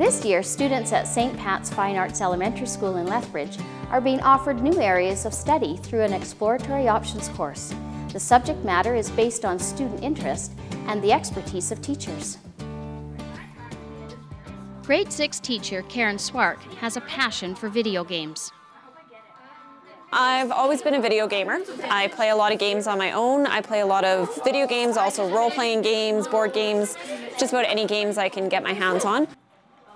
This year, students at St. Pat's Fine Arts Elementary School in Lethbridge are being offered new areas of study through an exploratory options course. The subject matter is based on student interest and the expertise of teachers. Grade 6 teacher Karen Swart has a passion for video games. I've always been a video gamer. I play a lot of games on my own. I play a lot of video games, also role-playing games, board games, just about any games I can get my hands on.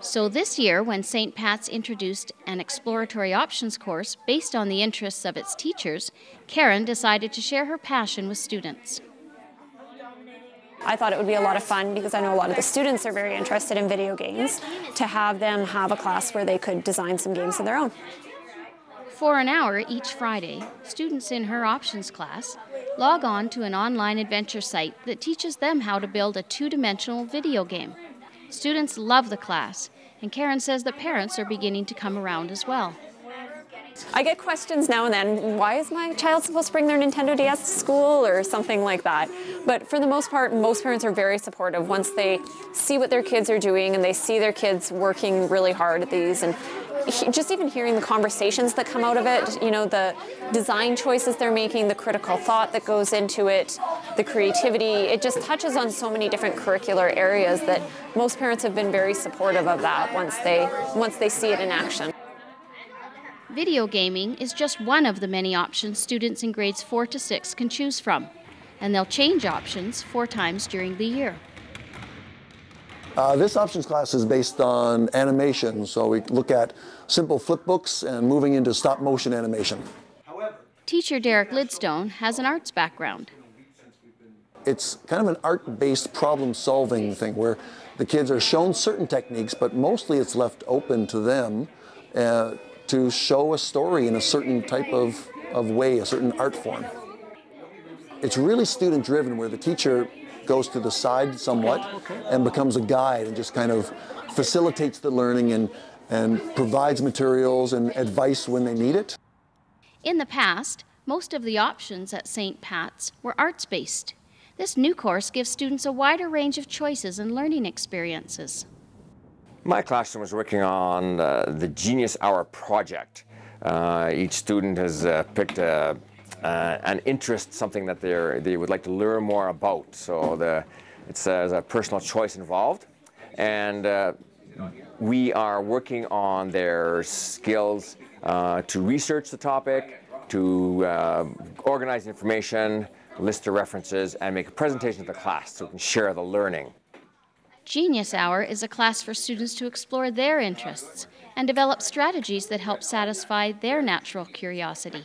So this year, when St. Pat's introduced an exploratory options course based on the interests of its teachers, Karen decided to share her passion with students. I thought it would be a lot of fun because I know a lot of the students are very interested in video games, to have them have a class where they could design some games of their own. For an hour each Friday, students in her options class log on to an online adventure site that teaches them how to build a two-dimensional video game. Students love the class, and Karen says that parents are beginning to come around as well. I get questions now and then, why is my child supposed to bring their Nintendo DS to school or something like that? But for the most part, most parents are very supportive once they see what their kids are doing and they see their kids working really hard at these. And just even hearing the conversations that come out of it, you know, the design choices they're making, the critical thought that goes into it, the creativity, it just touches on so many different curricular areas that most parents have been very supportive of that once they see it in action. Video gaming is just one of the many options students in grades 4 to 6 can choose from, and they'll change options 4 times during the year. This options class is based on animation, so we look at simple flip books and moving into stop motion animation. Teacher Derek Lidstone has an arts background. It's kind of an art-based problem-solving thing where the kids are shown certain techniques, but mostly it's left open to them to show a story in a certain type of way, a certain art form. It's really student-driven, where the teacher goes to the side somewhat and becomes a guide and just kind of facilitates the learning and provides materials and advice when they need it. In the past, most of the options at St. Pat's were arts-based. This new course gives students a wider range of choices and learning experiences. My classroom was working on the Genius Hour project. Each student has picked an interest, something that they would like to learn more about. So it's a personal choice involved. And we are working on their skills to research the topic, to organize information, list the references, and make a presentation to the class so we can share the learning. Genius Hour is a class for students to explore their interests and develop strategies that help satisfy their natural curiosity.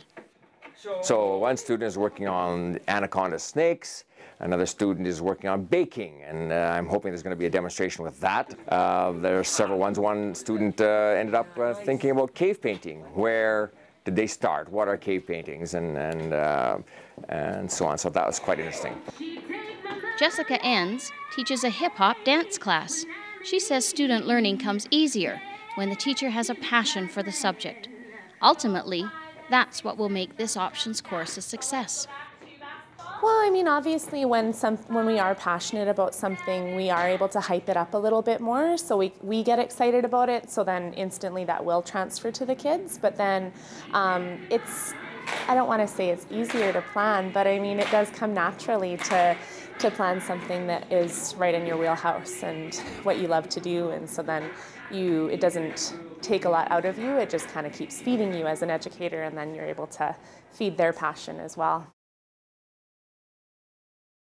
So one student is working on anaconda snakes, another student is working on baking, and I'm hoping there's going to be a demonstration with that. There are several ones. One student ended up thinking about cave painting. Where did they start? What are cave paintings? And so on. So that was quite interesting. Jessica Enns teaches a hip-hop dance class. She says student learning comes easier when the teacher has a passion for the subject. Ultimately, that's what will make this options course a success. Well, I mean, obviously when we are passionate about something, we are able to hype it up a little bit more, so we get excited about it, so then instantly that will transfer to the kids. But then I don't want to say it's easier to plan, but I mean, it does come naturally to plan something that is right in your wheelhouse and what you love to do, and so then it doesn't take a lot out of you, it just kind of keeps feeding you as an educator, and then you're able to feed their passion as well.